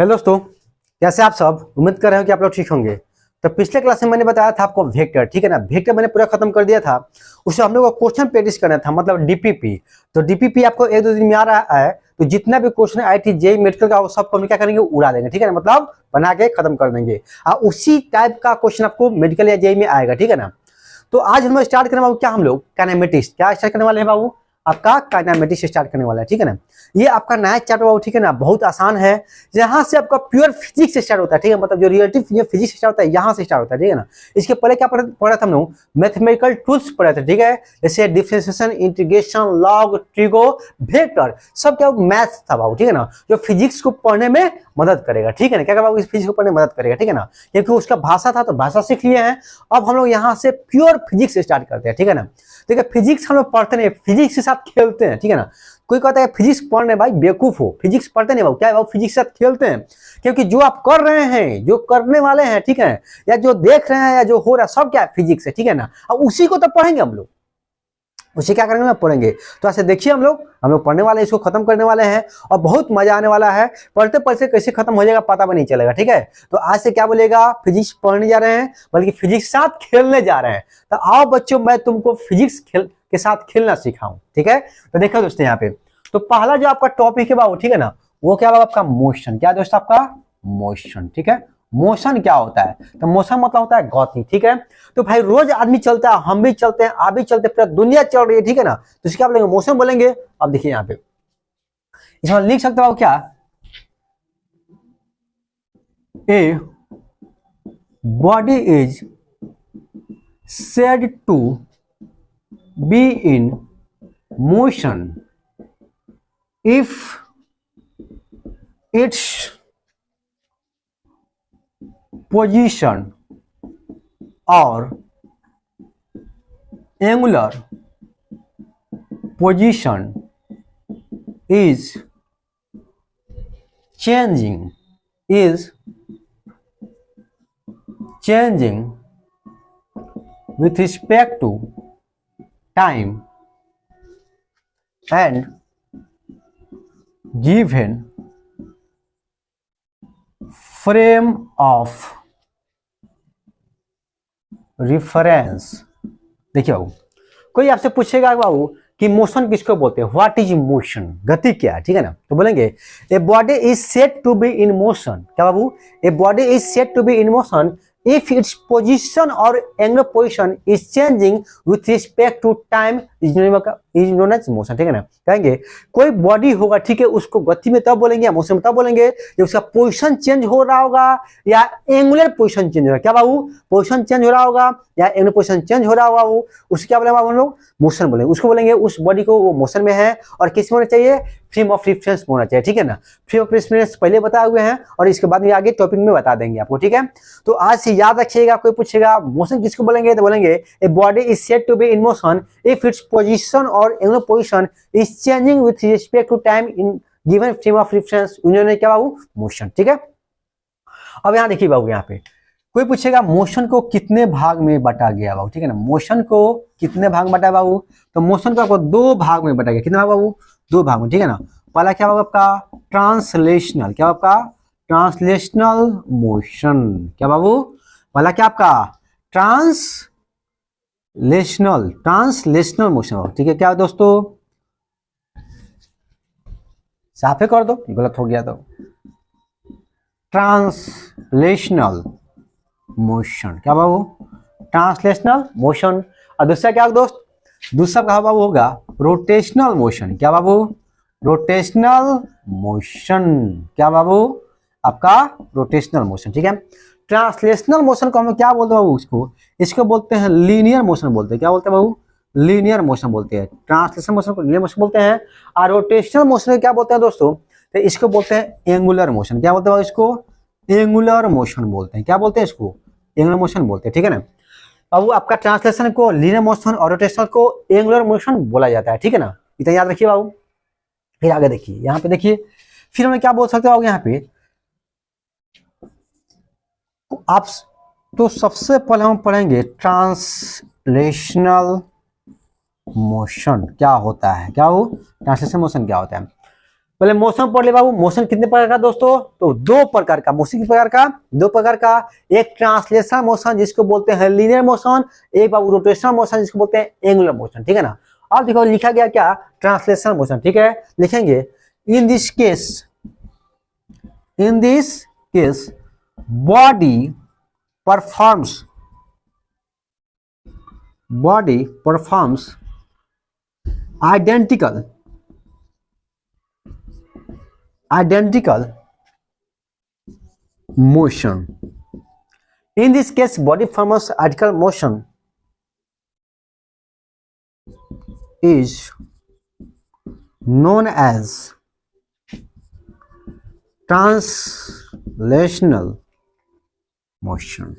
Hello दोस्तों, कैसे आप सब। उम्मीद कर रहे हो कि आप लोग ठीक होंगे। तो पिछले क्लास में मैंने बताया था आपको वेक्टर, ठीक है ना। वेक्टर मैंने पूरा खत्म कर दिया था। उससे हम लोग को क्वेश्चन प्रैक्टिस करना था, मतलब डीपीपी। तो डीपीपी आपको एक दो दिन में आ रहा है, तो जितना भी क्वेश्चन आई थी जेई मेडिकल का वो सब हम क्या करेंगे, उड़ा देंगे, ठीक है ना। मतलब बना के खत्म कर देंगे। उसी टाइप का क्वेश्चन आपको मेडिकल या जेई में आएगा, ठीक है ना। तो आज हम लोग स्टार्ट करने वाले क्या, हम लोग काइनेमेटिक्स क्या स्टार्ट करने वाले हैं बाबू, आपका काइनेमेटिक्स स्टार्ट करने वाला है, ठीक है ना। ये आपका नया चैप्टर बाबू, ठीक है ना, बहुत आसान है। यहाँ से आपका प्योर फिजिक्स स्टार्ट होता है, ठीक है। मतलब जो रिलेटिव फिजिक्स स्टार्ट होता है यहाँ से स्टार्ट होता है, ठीक है ना। इसके पहले क्या पढ़ा था हम लोग, मैथमेटिकल टूल्स पढ़े थे, ठीक है। जैसे differentiation, integration, log, trigo, vector, सब क्या मैथ्स था बाबू, ठीक है ना। जो फिजिक्स को पढ़ने में मदद करेगा, ठीक है ना। क्या बाबू, इस फिजिक्स को पढ़ने में मदद करेगा, ठीक है ना। क्योंकि उसका भाषा था तो भाषा सीख लिए हैं। अब हम लोग यहाँ से प्योर फिजिक्स स्टार्ट करते हैं, ठीक है ना। देखिए फिजिक्स हम लोग पढ़ते नहीं, फिजिक्स के साथ खेलते हैं, ठीक है ना। कोई कहता है फिजिक्स पढ़ने भाई बेवकूफ हो, फिजिक्स पढ़ते नहीं बाबू, क्या है बाबू, फिजिक्स के साथ खेलते हैं। क्योंकि जो आप कर रहे हैं, जो करने वाले हैं, ठीक है, या जो देख रहे हैं या जो हो रहा है, सब क्या है, फिजिक्स है, ठीक है ना। अब उसी को तो पढ़ेंगे हम लोग, उसे क्या करेंगे, पढ़ेंगे। तो ऐसे देखिए हम लोग पढ़ने वाले हैं, इसको खत्म करने वाले हैं और बहुत मजा आने वाला है। पढ़ते पढ़ते कैसे खत्म हो जाएगा पता भी नहीं चलेगा, ठीक है। तो आज से क्या बोलेगा, फिजिक्स पढ़ने जा रहे हैं, बल्कि फिजिक्स के साथ खेलने जा रहे हैं। तो आओ बच्चों, मैं तुमको फिजिक्स के साथ खेलना सिखाऊं, ठीक है। तो देखो दोस्तों यहाँ पे, तो पहला जो आपका टॉपिक है बाबू, ठीक है ना, वो क्या बाबू, आपका मोशन। क्या दोस्त, आपका मोशन, ठीक है। मोशन क्या होता है, तो मोशन मतलब होता है गति, ठीक है। तो भाई रोज आदमी चलता है, हम भी चलते हैं, आप भी चलते हैं, पूरा दुनिया चल रही है, ठीक है ना। तो इसके क्या बोलेंगे, मोशन बोलेंगे। अब देखिए यहाँ पे इसमें लिख सकते हो क्या, a body is said to be in motion if its position or angular position is changing with respect to time and given frame of reference. देखिए बाबू, कोई आपसे पूछेगा बाबू कि मोशन किसको बोलते हैं, व्हाट इज मोशन, गति क्या है, ठीक है ना। तो बोलेंगे a body is said to be in motion. क्या बाबू, a body is said to be in motion if its position और angular position is changing with respect to time is known as motion, ठीक है ना। कहेंगे कोई body होगा, ठीक है, उसको गति में तब बोलेंगे या मोशन में तब बोलेंगे जब उसका पोजीशन चेंज हो रहा होगा या एंगुलर पोजीशन चेंज हो रहा है। क्या बाबू, पोजीशन चेंज हो रहा होगा या एंगुलर पोजीशन चेंज हो रहा होगा, वो उसको क्या बोलेंगे हम लोग, मोशन बोलेंगे। उसको बोलेंगे उस बॉडी को वो मोशन में है और किस में होना चाहिए, फ्रेम ऑफ रेफरेंस होना चाहिए, ठीक है ना। फ्रेम ऑफ रेफरेंस पहले बताए हुए हैं और इसके बाद में आगे टॉपिक में बता देंगे आपको, ठीक है। तो आज से याद रखिएगा, कोई पूछेगा मोशन किसको बोलेंगे, तो बोलेंगे a body is said to be in motion if its position और angular position is changing with respect to time in given frame of reference, उन्होंने क्या बाबू, मोशन, ठीक है। अब यहाँ देखिए बाबू, यहाँ पे कोई पूछेगा मोशन को कितने भाग में बांटा गया बाबू, ठीक है ना। मोशन को कितने भाग में बांटा बाबू, तो मोशन को आपको दो भाग में बांटा गया। कितने भाग बाबू, दो भाग में, ठीक है ना। पहला क्या होगा आपका ट्रांसलेशनल, क्या आपका ट्रांसलेशनल मोशन। क्या बाबू, पहला क्या आपका ट्रांसलेशनल मोशन, ठीक है। क्या दोस्तों, साफे कर दो, गलत हो गया तो। ट्रांसलेशनल मोशन, क्या बाबू, ट्रांसलेशनल मोशन। और दूसरा क्या दोस्त, दूसरा क्या बाबू होगा रोटेशनल मोशन। क्या बाबू, रोटेशनल मोशन। क्या बाबू, आपका रोटेशनल मोशन, ठीक है। ट्रांसलेशनल मोशन को हम लोग क्या बोलते हैं बाबू, इसको बोलते हैं लीनियर मोशन बोलते हैं। क्या बोलते हैं बाबू, लीनियर मोशन बोलते हैं। ट्रांसलेशनल मोशन को लीनियर मोशन बोलते हैं और रोटेशनल मोशन क्या बोलते हैं दोस्तों, तो इसको बोलते हैं एंगुलर मोशन। क्या बोलते हैं इसको, एंगुलर मोशन बोलते हैं। क्या बोलते हैं इसको, एंगुलर मोशन बोलते हैं, ठीक है ना। अब आपका ट्रांसलेशन को लीनियर मोशन और रोटेशनल को एंगुलर मोशन बोला जाता है, ठीक है ना। इतना याद रखिए बाबू। फिर आगे देखिए, यहाँ पे देखिए, फिर हमें क्या बोल सकते हो यहाँ पे, आप तो सबसे पहले हम पढ़ेंगे ट्रांसलेशनल मोशन क्या होता है। क्या हो, ट्रांसलेशनल मोशन क्या होता है। पहले मोशन पढ़ ले बाबू। मोशन कितने प्रकार का दोस्तों? तो दो प्रकार का। मोशन कितने प्रकार का? दो प्रकार का। एक ट्रांसलेशनल मोशन जिसको बोलते हैं लीनियर मोशन, एक बाबू रोटेशनल मोशन जिसको बोलते हैं एंगुलर मोशन, ठीक है ना। अब देखो लिखा गया क्या? ट्रांसलेशनल मोशन, ठीक है। लिखेंगे in this case body performs identical motion. In this case, body performs identical motion is known as translational motion.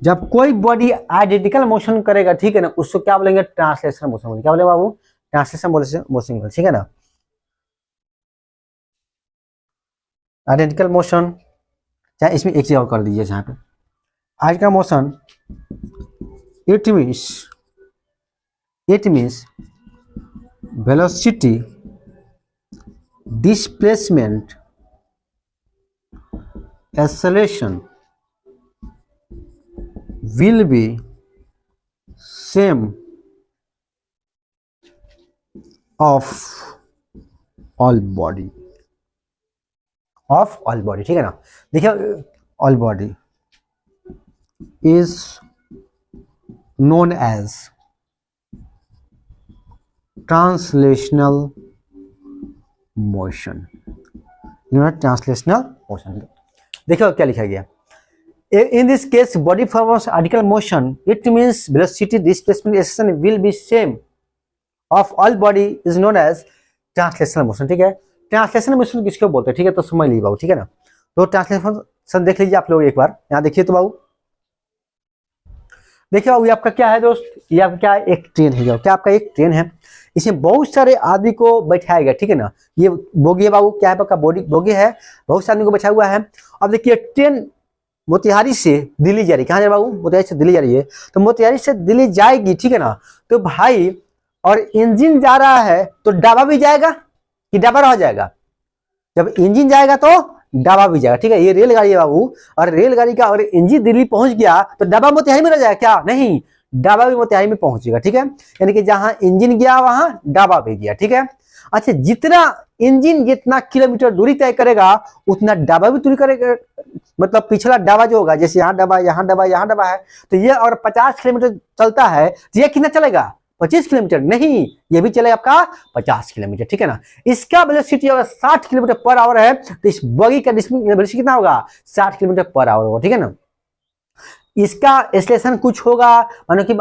जब कोई बॉडी आइडेंटिकल मोशन करेगा, ठीक है ना, उसको क्या बोलेंगे? Translational motion. क्या बोलेंगे बाबू? ट्रांसलेशनल मोशन, ठीक है ना। आइडेंटिकल मोशन, चाहे इसमें एक चीज और कर दीजिए यहाँ पे। Identical motion it means velocity displacement acceleration will be same of all body, ठीक है ना। देखिए all body is known as translational motion। देखिए क्या लिखा गया। In this case, body performs identical motion. It means velocity, displacement, acceleration will be same of all body is known as translational motion, ठीक है। ट्रांसलेशनल मोशन किसको बोलते हैं, ठीक है, तो समझ लीजिए बाबू, ठीक है ना। तो ट्रांसलेशन देख लीजिए आप लोग एक बार, यहाँ देखिए तो बाबू। देखिए बाबू, ये आपका क्या है दोस्त? ये आपका क्या है? एक ट्रेन है। क्या आपका एक ट्रेन है, इसमें बहुत सारे आदमी को बैठाया गया, ठीक है ना। ये बोगी है बाबू, क्या है आपका? बोगी है, बहुत सारे आदमी को बैठा हुआ है। अब देखिए ट्रेन मोतिहारी से दिल्ली जा रही है। कहाँ जा रही है बाबू? मोतिहारी से दिल्ली जा रही है। तो मोतिहारी से दिल्ली जाएगी, ठीक है ना। तो भाई और इंजन जा रहा है तो डब्बा भी जाएगा कि डब्बा रह जाएगा? जब इंजन जाएगा तो डब्बा भी जाएगा, ठीक है। ये रेलगाड़ी है बाबू, और रेलगाड़ी का और इंजन दिल्ली पहुंच गया तो डब्बा मोतिहारी में रह जाएगा क्या? नहीं, डब्बा भी मोतिहारी में पहुंचेगा, ठीक है। यानी कि जहां इंजन गया वहां डब्बा भी गया, ठीक है। अच्छा, जितना इंजन जितना किलोमीटर दूरी तय करेगा उतना डब्बा भी दूरी करेगा। मतलब पिछला डब्बा जो होगा, जैसे यहाँ डब्बा, यहाँ डब्बा, यहाँ डब्बा है, तो ये और 50 किलोमीटर चलता है तो ये कितना चलेगा? 25 किलोमीटर नहीं, ये भी चलेगा आपका 50 किलोमीटर, ठीक है ना। इसका वेलोसिटी अगर 60 किलोमीटर पर आवर है तो इस बगी का वेलोसिटी कितना होगा? 60 किलोमीटर पर आवर होगा, ठीक है ना। इसका एक्सेलरेशन कुछ होगा, मानो कि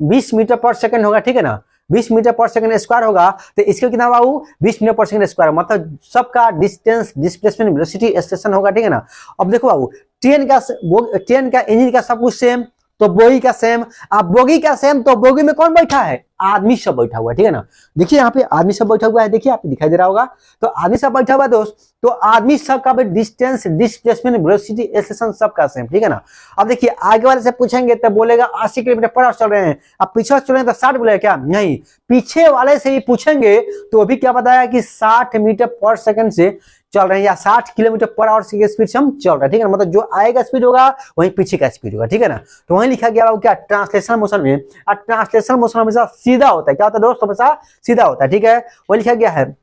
20 मीटर पर सेकंड होगा, ठीक है ना। 20 मीटर पर सेकंड स्क्वायर होगा तो इसका कितना बाबू? 20 मीटर पर सेकंड स्क्वायर, मतलब सबका डिस्टेंस, डिस्प्लेसमेंट, वेलोसिटी, एक्सेलरेशन होगा, ठीक है ना। अब देखो बाबू, ट्रेन का इंजन का सब कुछ सेम, तो बोगी का सेम। अब बोगी का सेम तो बोगी में कौन बैठा है? आदमी सब बैठा हुआ है, ठीक है ना। देखिए यहाँ पे आदमी सब बैठा हुआ है, देखिए आपको दिखाई दे रहा होगा। तो आदमी सब बैठा हुआ है दोस्त, तो आदमी सब का डिस्टेंस, डिस्प्लेसमेंट, वेलोसिटी, एक्सेलरेशन सबका सेम, ठीक है ना। अब देखिए आगे वाले से पूछेंगे तो बोलेगा 80 किलोमीटर पर आवर चल रहे हैं, अब पीछे चल रहे हैं तो 60 बोलेगा क्या? नहीं, पीछे वाले से ही पूछेंगे तो अभी क्या बताया कि 60 मीटर पर सेकंड से चल रहे हैं, या 60 किलोमीटर पर आवर की स्पीड से हम चल रहे हैं, ठीक है ना। मतलब जो आएगा स्पीड होगा वहीं पीछे का स्पीड होगा, ठीक है ना। तो वहीं लिखा गया क्या? ट्रांसलेशनल मोशन में। और ट्रांसलेशनल मोशन हमेशा सीधा होता है। क्या होता है दोस्त? हमेशा सीधा होता है, ठीक है। वही लिखा गया है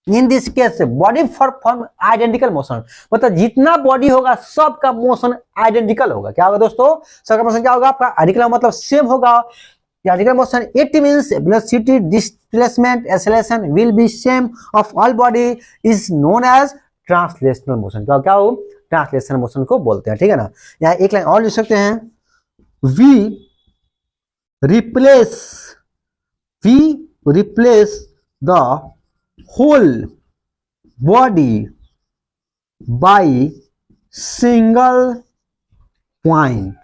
in this case body perform identical motion, मतलब जितना बॉडी होगा सबका मोशन आइडेंटिकल होगा। क्या होगा दोस्तों? सबका मोशन क्या होगा? आपका आइडेंटिकल मतलब सेम होगा। Identical motion it means velocity, displacement, acceleration will be same of all body is known as translational motion. क्या हो? ट्रांसलेशनल मोशन को बोलते हैं, ठीक है ना। यहाँ एक लाइन और लिख सकते हैं, we replace the whole body by single point,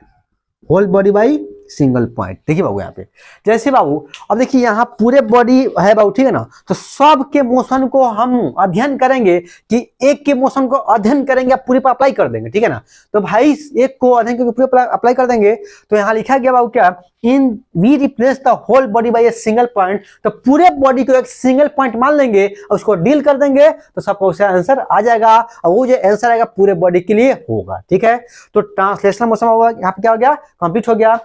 whole body by single point. देखिए बाबू यहाँ पे जैसे बाबू अब देखिए यहाँ पूरे बॉडी है बाबू, ठीक है ना, तो सब के मोशन को हम अध्ययन करेंगे कि एक के मोशन को अध्ययन करेंगे पूरे पर अप्लाई कर देंगे, ठीक है ना। तो भाई एक को अध्ययन करके पूरे पर अप्लाई कर देंगे, तो यहाँ लिखा गया बाबू क्या, in we replace the whole body by a single point, तो पूरे बॉडी को एक सिंगल पॉइंट मान लेंगे और उसको डील कर देंगे तो सबको आंसर आ जाएगा, और वो जो आंसर आएगा पूरे बॉडी के लिए होगा, ठीक है। तो ट्रांसलेशनल मोशन होगा, यहाँ पे क्या हो गया, कंप्लीट हो गया।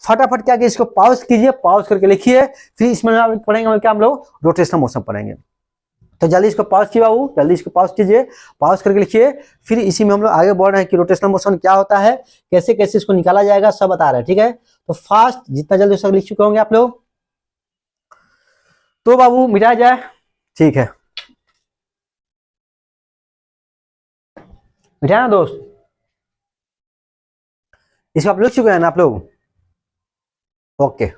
फटाफट क्या किया, इसको पॉज कीजिए, पॉज करके लिखिए, फिर इसमें पढ़ेंगे क्या हम लोग, रोटेशनल मोशन पढ़ेंगे। तो जल्दी इसको पॉज कीजिए बाबू, जल्दी इसको पॉज कीजिए, पॉज करके लिखिए, फिर इसी में हम लोग आगे बढ़ रहे हैं कि रोटेशनल मोशन क्या होता है, कैसे कैसे इसको निकाला जाएगा, सब बता रहे हैं, ठीक है। तो फास्ट जितना जल्दी सब लिख चुके होंगे आप लोग, तो बाबू मिटाया जाए, ठीक है, मिटाया ना दोस्त, इसको आप लिख चुके हैं ना आप लोग, ओके।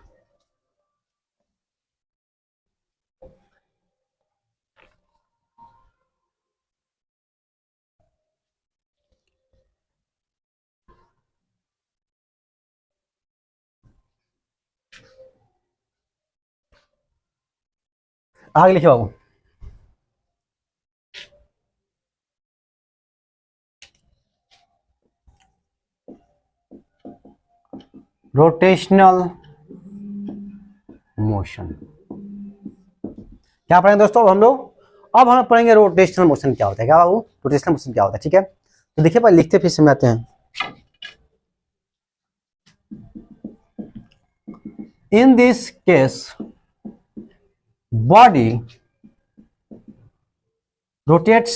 आगे लिखिए बाबू, रोटेशनल मोशन क्या पढ़ेंगे दोस्तों हम लोग, अब हम पढ़ेंगे रोटेशनल मोशन क्या होता है, क्या बाबू रोटेशनल मोशन क्या होता है, ठीक है। तो देखिए पहले लिखते फिर समझाते हैं। In this case body rotates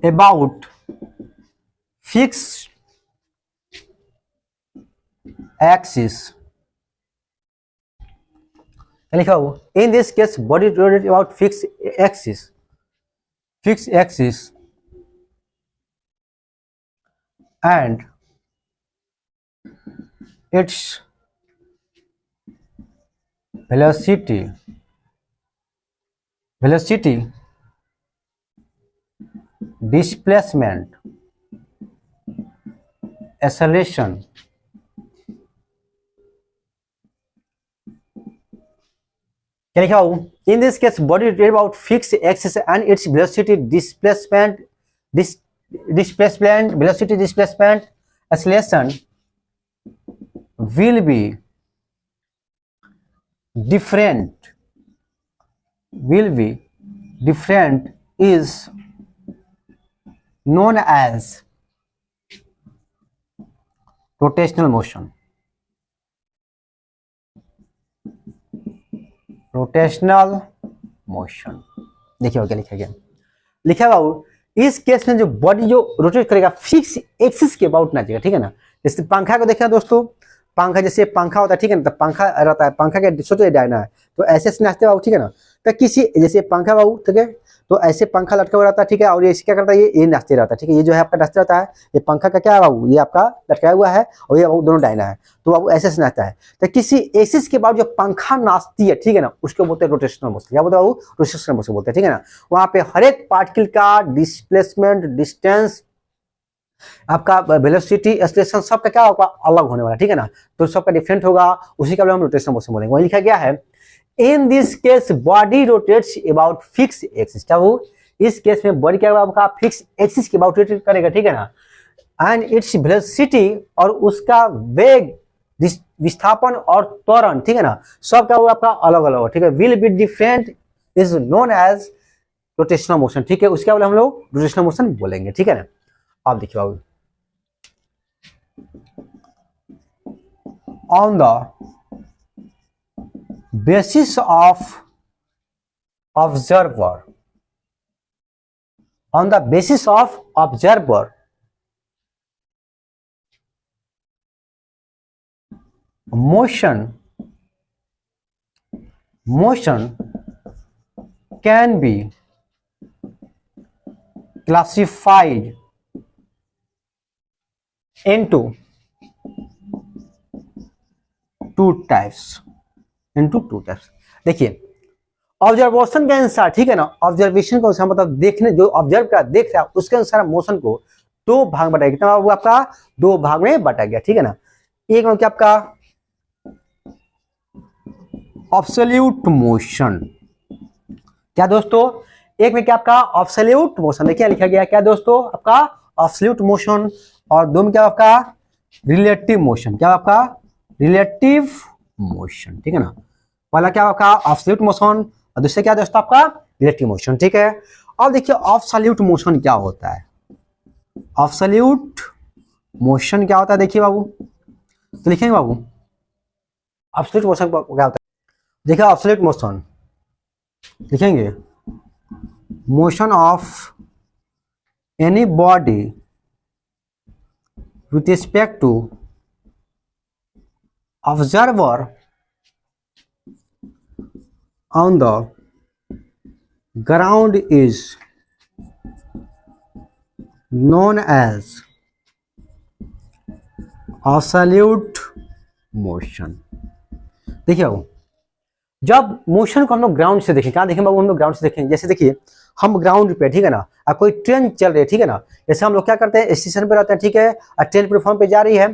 about fixed axis, लिखा हो, in this case body rotates about fixed axis and its velocity, displacement, acceleration क्या लिखा हो, in this case body rotates about fixed axis and its velocity, displacement, acceleration will be different is known as rotational motion। देखिए क्या लिखा गया, लिखा बाबू इस case में जो बॉडी जो रोटेट करेगा फिक्स एक्सिस के अबाउट नाचेगा, ठीक है ना। जैसे पंखा को देखा दोस्तों, पंखा जैसे पंखा होता है, ठीक है ना, तो पंखा रहता है, पंखा के सोचो डायना है, तो ऐसे नाचते बाबू, ठीक है ना। तो किसी जैसे पंखा बाबू, ठीक है, तो ऐसे पंखा लटका हुआ रहता है, ठीक है, और ये क्या करता है, ये नाचते रहता है, ठीक है, ये जो है आपका नाचते रहता है, ये पंखा का क्या है बाबू, ये आपका लटकाया हुआ है और ये दोनों डायना है, तो बाबू ऐसे से नाचता है। तो किसी एक्सिस के बाद जो पंखा नाचती है, ठीक है ना, उसको बोलते हैं रोटेशनल मोशन। क्या बोलते हैं बाबू, रोटेशनल मोशन बोलते हैं, ठीक है ना। वहां पे हर एक पार्टिकल का डिस्प्लेसमेंट, डिस्टेंस, आपका वेलोसिटी, एक्सेलरेशन सबका क्या होगा, अलग होने वाला, ठीक है ना, तो सबका डिफरेंट होगा, उसी का हम रोटेशनल मोशन बोलेंगे। वही लिखा गया है in this case body rotates about fix axis, क्या वो इस केस में बॉडी क्या होगा, फिक्स एक्सिस के अबाउट रोटेट करेगा, ठीक है ना, एंड इट्स वेलोसिटी और उसका वेग, विस्थापन और त्वरण, ठीक है ना, सब क्या होगा आपका अलग अलग होगा, ठीक है, will be different is known as rotational motion, ठीक है, उसके बाद हम लोग रोटेशनल मोशन बोलेंगे, ठीक है ना। आप देखिए बाबू, on the basis of observer, motion can be classified into two types। देखिए ऑब्जर्वेशन के अनुसार, ठीक है ना, ऑब्जर्वेशन के अनुसार मतलब देखने जो ऑब्जर्व का देख रहा है उसके अनुसार मोशन को दो भाग में बटा गया। कितना बाबू आपका? दो भाग में बटा गया, ठीक है ना। एक में क्या आपका एब्सोल्यूट मोशन, क्या दोस्तों? एक में क्या आपका एब्सोल्यूट मोशन, देखिए लिखा गया क्या दोस्तों आपका एब्सोल्यूट मोशन, और दो में क्या आपका रिलेटिव मोशन, क्या आपका रिलेटिव मोशन, ठीक है ना। पहला क्या आपका एब्सोल्यूट मोशन और दूसरा क्या दोस्तों आपका रिलेटिव मोशन, ठीक है। अब देखिए एब्सोल्यूट मोशन क्या होता है। एब्सोल्यूट मोशन क्या होता है देखिए बाबू, तो लिखेंगे बाबू एब्सोल्यूट मोशन क्या होता है। देखिए एब्सोल्यूट मोशन लिखेंगे motion of any body with respect to observer on the ground is known as absolute motion। देखिए बाबू, जब मोशन को हम लोग ग्राउंड से देखें, क्या देखें बाबू हम लोग ग्राउंड से देखें, जैसे देखिए हम ग्राउंड पे, ठीक है ना, और कोई ट्रेन चल रही है, ठीक है ना, जैसे हम लोग क्या करते हैं स्टेशन पे रहते हैं, ठीक है, और ट्रेन प्लेटफॉर्म पे जा रही है,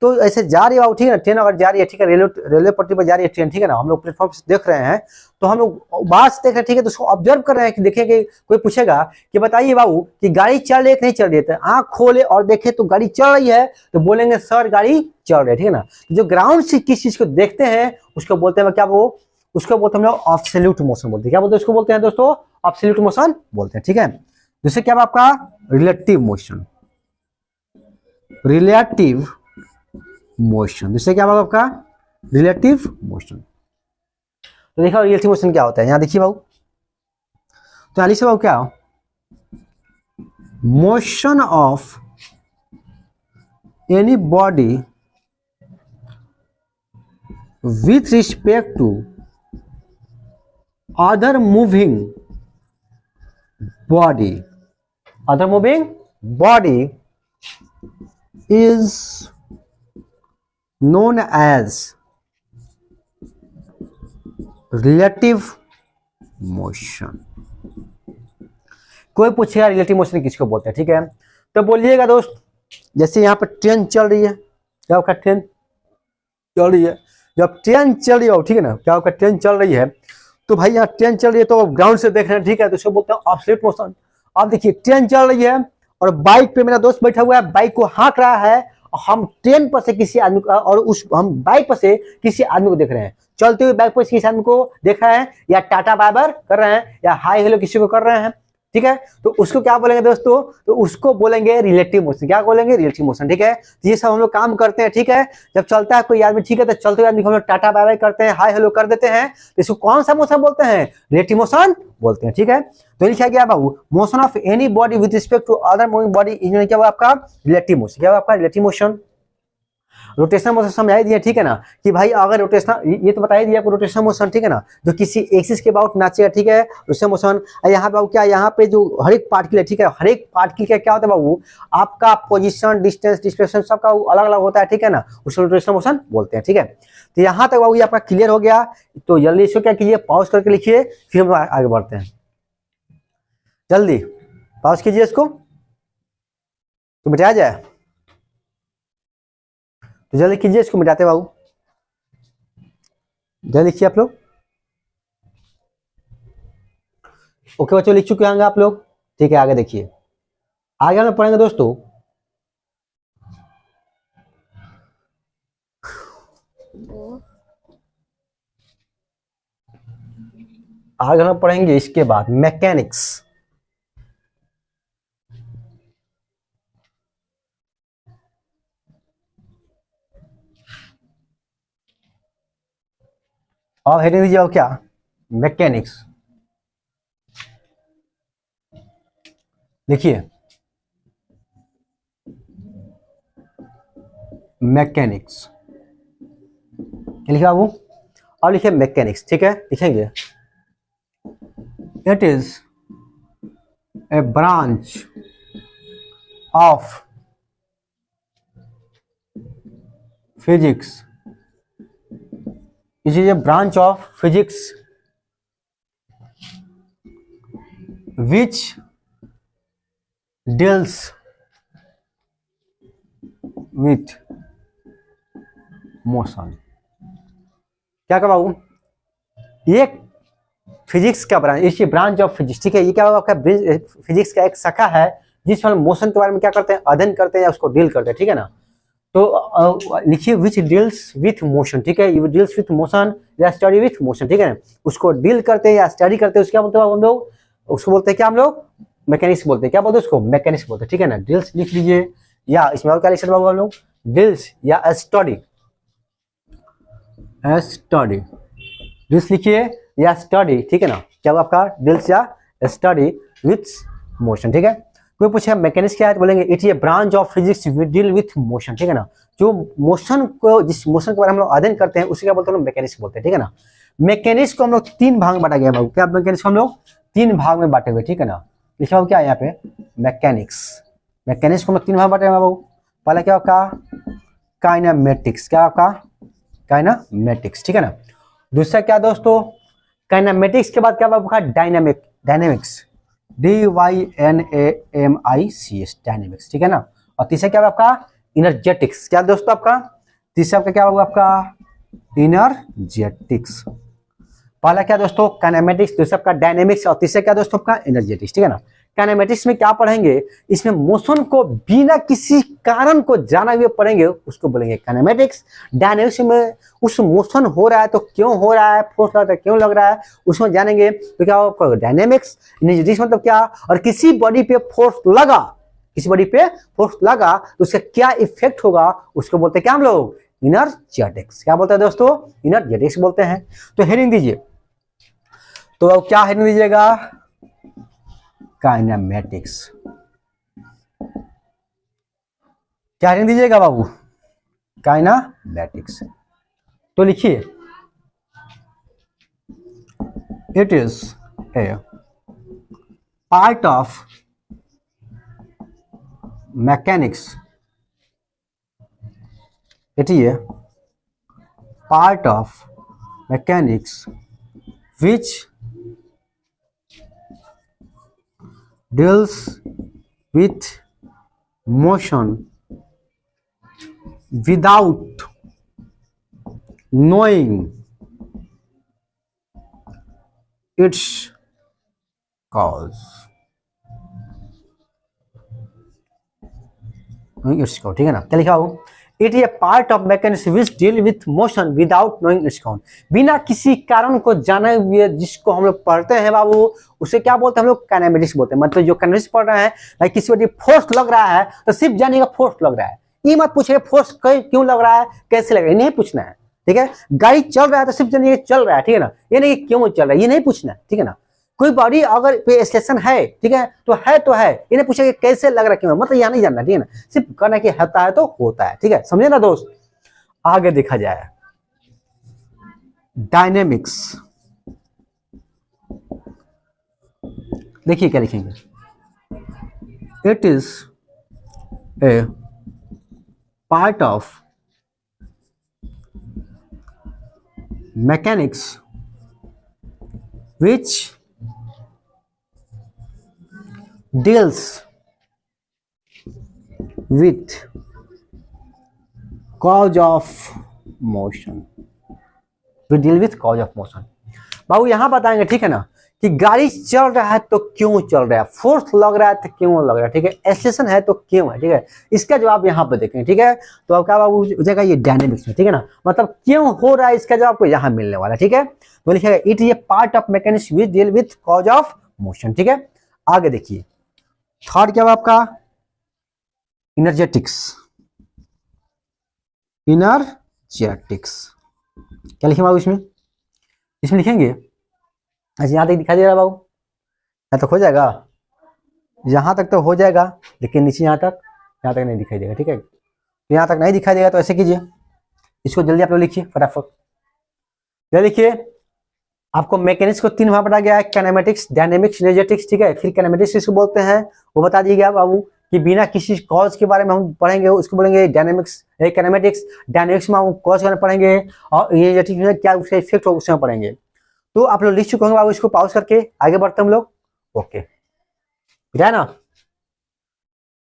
तो ऐसे जा रही है बाबू, ठीक है ना, ट्रेन अगर जा रही है, ठीक है, रेलवे पटरी पर जा रही है ट्रेन, ठीक है ना, हम लोग प्लेटफॉर्म से देख रहे हैं, तो हम लोग बाहर से देख रहे हैं, ठीक है, तो उसको ऑब्जर्व कर रहे हैं कि देखेंगे, कोई पूछेगा कि बताइए बाबू कि गाड़ी चल रही है कि नहीं चल रही है, तो आंख खोले और देखे तो गाड़ी चल रही है, तो बोलेंगे सर गाड़ी चल रही है, ठीक है ना। जो ग्राउंड से किस चीज को देखते हैं उसको बोलते हैं क्या, वो उसको बोलते हैं हम लोग एब्सोल्यूट मोशन बोलते हैं। क्या बोलते हैं उसको, बोलते हैं दोस्तों एब्सोल्यूट मोशन बोलते हैं, ठीक है। जैसे क्या आपका रिलेटिव मोशन, रिलेटिव मोशन, जैसे क्या आपका रिलेटिव मोशन। तो देखा रिलेटिव मोशन क्या होता है, यहां देखिए बाबू, तो यहां लिखिए बाबू क्या motion of any body with respect to other moving body, other moving body is known as relative motion। कोई पूछेगा रिलेटिव मोशन किसको बोलते हैं, ठीक है, तो बोलिएगा दोस्त, जैसे यहाँ पर ट्रेन चल रही है, क्या आपका ट्रेन चल रही है, जब ट्रेन चल रही हो, ठीक है ना, क्या आपका ट्रेन चल रही है, तो भाई यहाँ ट्रेन चल रही है तो ग्राउंड से देख रहे हैं, ठीक है, तो उसको बोलते हैं एब्सोल्यूट मोशन। अब देखिए ट्रेन चल रही है और बाइक पे मेरा दोस्त बैठा हुआ है, बाइक को हाँक रहा है, हम ट्रेन पर से किसी आदमी को, और उस हम बाइक पर से किसी आदमी को देख रहे हैं, चलते हुए बाइक पर किसी आदमी को देख रहे हैं, या टाटा बाय बाय कर रहे हैं, या हाई हेलो किसी को कर रहे हैं, ठीक है, तो उसको क्या बोलेंगे दोस्तों, तो उसको बोलेंगे रिलेटिव मोशन। क्या बोलेंगे रिलेटिव मोशन, ठीक है। तो ये सब हम लोग काम करते हैं, ठीक है, जब चलता है कोई आदमी, ठीक है, तो चलते हुए आदमी को हम लोग टाटा बाय बाय करते हैं, हाय हेलो कर देते हैं, तो इसको कौन सा मोशन बोलते हैं, रिलेटिव मोशन बोलते हैं, ठीक है। तो लिखा गया बाबू motion of any body with respect to other moving body, क्या हुआ आपका रिलेटिव मोशन, क्या हुआ आपका रिलेटिव मोशन। रोटेशनल मोशन समझाई दिया, ठीक है ना, कि भाई अगर रोटेशनल, ये तो बताई दिया आपको रोटेशनल मोशन, ठीक है ना, जो किसी एक्सिस के अबाउट नाचेगा, ठीक है, रोटेशनल मोशन। यहाँ बाबू क्या, यहाँ पे जो हर एक पार्टिकल है, ठीक है, हर एक पार्टिकल का क्या होता है बाबू, आपका पोजीशन, डिस्टेंस, डिस्प्लेसमेंट सबका अलग अलग होता है, ठीक है ना, उसको रोटेशनल मोशन बोलते हैं, ठीक है। तो यहाँ तक बाबू ये आपका क्लियर हो गया, तो जल्दी इसको क्या कीजिए, पॉज करके लिखिए, फिर हम आगे बढ़ते हैं। जल्दी पॉज कीजिए इसको, तो मिटाया जाए, तो जल्दी कीजिए इसको, मिटाते बाबू, जल्दी लिखिए आप लोग। ओके बच्चों, लिख चुके होंगे आप लोग, ठीक है, आगे देखिए, आगे हम पढ़ेंगे दोस्तों आगे हम पढ़ेंगे इसके बाद मैकेनिक्स। अब हेडिंग दीजिए क्या, मैकेनिक्स, लिखिए मैकेनिक्स, क्या लिखा बाबू, और लिखिए मैकेनिक्स, ठीक है, लिखेंगे it is a branch of physics, it is a branch of physics which deals with motion. क्या कहा बाबू, ये फिजिक्स का ब्रांच, इसी ब्रांच ऑफ फिजिक्स, ठीक है। ये क्या होगा आपका फिजिक्स का एक शाखा है जिसमें मोशन के बारे में क्या करते हैं, अध्ययन करते हैं या उसको डील करते हैं, ठीक है ना। तो लिखिए विच डील्स विथ मोशन, ठीक है। ये डील्स विथ मोशन या स्टडी विथ मोशन, ठीक है ना। उसको डील करते हैं या स्टडी करते हैं, उसको क्या बोलते हैं हम लोग, उसको बोलते हैं क्या हम लोग, मैकेनिक्स बोलते हैं। क्या बोलते हैं उसको, मैकेनिक्स बोलते हैं, ठीक है ना। डील्स लिख लीजिए, या इसमें और क्या लिख सकते हैं हम लोग, डील्स या स्टडी, स्टडी, डील्स लिखिए या स्टडी, ठीक है ना। क्या हुआ आपका, डील्स या स्टडी विथ मोशन, ठीक है। कोई पूछे मैकेनिक्स क्या है तो बोलेंगे it is a branch of physics deal with motion, ठीक है ना। जो मोशन को, जिस मोशन के बारे में हम लोग अध्ययन करते हैं उसे क्या बोलते हैं, मैकेनिक्स बोलते हैं, ठीक है ना। मैकेनिक्स को हम लोग 3 भाग में बांटा गया बाबू। क्या मैकेनिक्स को हम लोग 3 भाग में बांटे हुए, ठीक है ना। लिखा हुआ क्या है यहाँ पे, मैकेनिक्स। मैकेनिक्स को हम लोग 3 भाग बांटे हुए बाबू। पहला क्या आपका काइनेमेटिक्स, क्या आपका काइनेमेटिक्स, ठीक है ना। दूसरा क्या दोस्तों, काइनेमेटिक्स के बाद क्या आपका डायनेमिक्स, DYNAMICS, डायनेमिक्स, ठीक है ना। और तीसरा क्या आपका इनर्जेटिक्स, क्या दोस्तों आपका तीसरा आपका क्या होगा आपका इनर्जेटिक्स। पहला क्या दोस्तों काइनेमेटिक्स, दूसरा आपका डायनेमिक्स और तीसरा क्या दोस्तों आपका एनर्जेटिक्स, ठीक है ना। काइनेमेटिक्स में क्या पढ़ेंगे, इसमें मोशन को बिना किसी कारण को जाना हुए पढ़ेंगे, उसको बोलेंगे काइनेमेटिक्स। डायनेमिक्स में उस मोशन हो रहा है तो क्यों हो रहा है, फोर्स लग रहा है क्यों लग रहा है, उसमें जानेंगे तो क्या होगा डायनेमिक्स। एनर्जेटिक्स मतलब क्या, और किसी बॉडी पे फोर्स लगा, किसी बॉडी पे फोर्स लगा तो उसका क्या इफेक्ट होगा, उसको बोलते हैं क्या हम लोग इनर्जेटिक्स। क्या बोलते हैं दोस्तों, इनर्जेटिक्स बोलते हैं। तो हेडिंग दीजिए, तो अब क्या हेडिंग दीजिएगा, काइनेमेटिक्स। क्या हेडिंग दीजिएगा बाबू, काइनेमेटिक्स। तो लिखिए it is a part of mechanics, it is a part of mechanics which deals with motion without knowing its cause, ठीक है ना। क्या लिखा हो, it is a part of mechanics which deal with motion without knowing it's cause, बिना किसी कारण को जाने हुए जिसको हम लोग पढ़ते हैं बाबू उसे क्या बोलते हैं हम लोग काइनेमेटिक्स बोलते हैं। मतलब जो काइनेमेटिक्स पढ़ रहे हैं, लाइक किसी बड़ी फोर्स लग रहा है तो सिर्फ जानिएगा फोर्स लग रहा है, ये मत पूछिए फोर्स क्यों लग रहा है, कैसे लग रहा है, नहीं पूछना है, ठीक है। गाड़ी चल रहा है तो सिर्फ जानिए चल रहा है, ठीक है ना। ये नहीं क्यों चल रहा है, ये नहीं पूछना है, ठीक है ना। कोई बॉडी अगर पे स्टेशन है, ठीक है, तो है ये नहीं पूछेगा कैसे लग रहा है, क्यों, मतलब यहाँ नहीं जानना, ठीक है ना। सिर्फ कहना कि होता है तो होता है, ठीक है, समझे ना दोस्त। आगे देखा जाए डायनेमिक्स, देखिए क्या लिखेंगे, it is a part of mechanics which deals with cause of motion, we deal with cause of motion। बाबू यहां बताएंगे, ठीक है ना, कि गाड़ी चल रहा है तो क्यों चल रहा है, फोर्स लग रहा है तो क्यों लग रहा है, ठीक है, एक्सेलेरेशन है तो क्यों है, ठीक है। इसका जवाब यहाँ पे देखेंगे, ठीक है। तो अब क्या बाबू हो जाएगा ये डायनेमिक्स में, ठीक है ना, मतलब क्यों हो रहा है इसका जवाब आपको यहाँ मिलने वाला है, ठीक है। तो लिखेगा it is a part of mechanics which deal with cause of motion, ठीक है। आगे देखिए थर्ड क्या आपका इनर्जेटिक्स, इनर्जेटिक्स क्या लिखेंगे बाबू इसमें लिखेंगे, अच्छा यहाँ तक दिखाई दे रहा है बाबू, यहाँ तक हो जाएगा, यहाँ तक तो हो जाएगा लेकिन नीचे यहाँ तक नहीं दिखाई देगा, ठीक है। तो यहाँ तक नहीं दिखाई देगा तो ऐसे कीजिए, इसको जल्दी आप लोग लिखिए फटाफट। लिखिए आपको मैकेनिक्स को 3 भाग बांटा गया है, काइनेमेटिक्स, डायनेमिक्स, एनर्जेटिक्स, ठीक है। फिर काइनेमेटिक्स किसको बोलते हैं वो बता दीजिएगा बाबू, कि बिना किसी कॉज के बारे में हम पढ़ेंगे उसको बोलेंगे डायनेमिक्स, काइनेमेटिक्स। डायनेमिक्स में हम कॉज के बारे में पढ़ेंगे और एनर्जेटिक्स में क्या उसका इफेक्ट होगा उसमें पढ़ेंगे। तो आप लोग लिख चुके होंगे बाबू, इसको पॉज करके आगे बढ़ते हम लोग। ओके मिटाया ना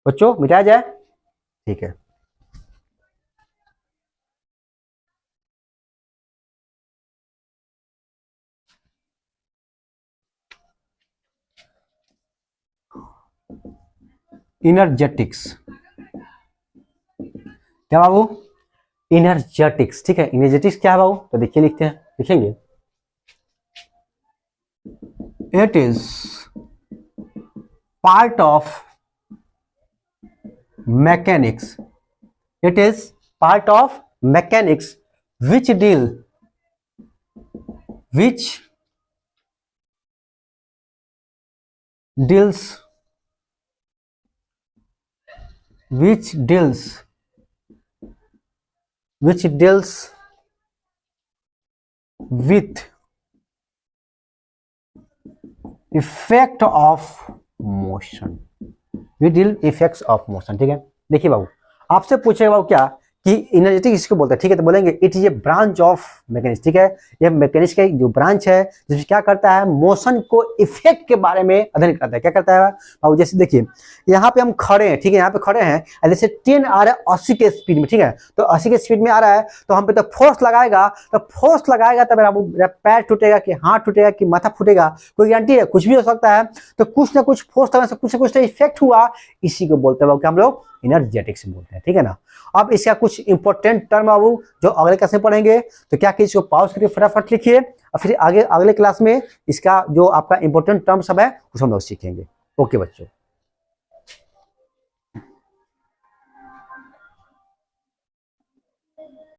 बच्चों, मिटाया जाए, ठीक है। इनर्जेटिक्स। क्या बाबू? इनर्जेटिक्स। ठीक है, इनर्जेटिक्स क्या है बाबू? तो देखिए लिखते हैं, लिखेंगे it is part of mechanics. It is part of mechanics which deals with effect of motion। we deal effects of motion। ठीक है, देखिए बाबू, आपसे पूछेगा बाबू क्या कि इनर्जेटिक इसको बोलते हैं। ठीक है, तो बोलेंगे it is a branch of mechanics. ठीक है, ये मैकेनिक्स का जो ब्रांच है जिसमें क्या करता है, मोशन को इफेक्ट के बारे में अध्ययन करता है। क्या करता है बाबू? जैसे देखिए यहाँ पे हम खड़े हैं, ठीक है, यहाँ पे खड़े हैं, जैसे ट्रेन आ रहा है 80 के स्पीड में। ठीक है, तो 80 के स्पीड में आ रहा है, तो हम पे तो फोर्स लगाएगा, तो मेरा पैर टूटेगा कि हाथ टूटेगा कि माथा फूटेगा, कोई गारंटी है? कुछ भी हो सकता है। तो कुछ ना कुछ फोर्स लगने से कुछ ना कुछ इफेक्ट हुआ, इसी को बोलते हैं हम लोग इनर्जेटिक्स बोलते हैं। ठीक है ना। अब इसका कुछ इंपॉर्टेंट टर्म बाबू जो अगले क्लास में पढ़ेंगे, तो क्या कि इसको पॉज करके फटाफट लिखिए और फिर आगे अगले क्लास में इसका जो आपका इंपॉर्टेंट टर्म सब है उसको हम लोग सीखेंगे। ओके बच्चों।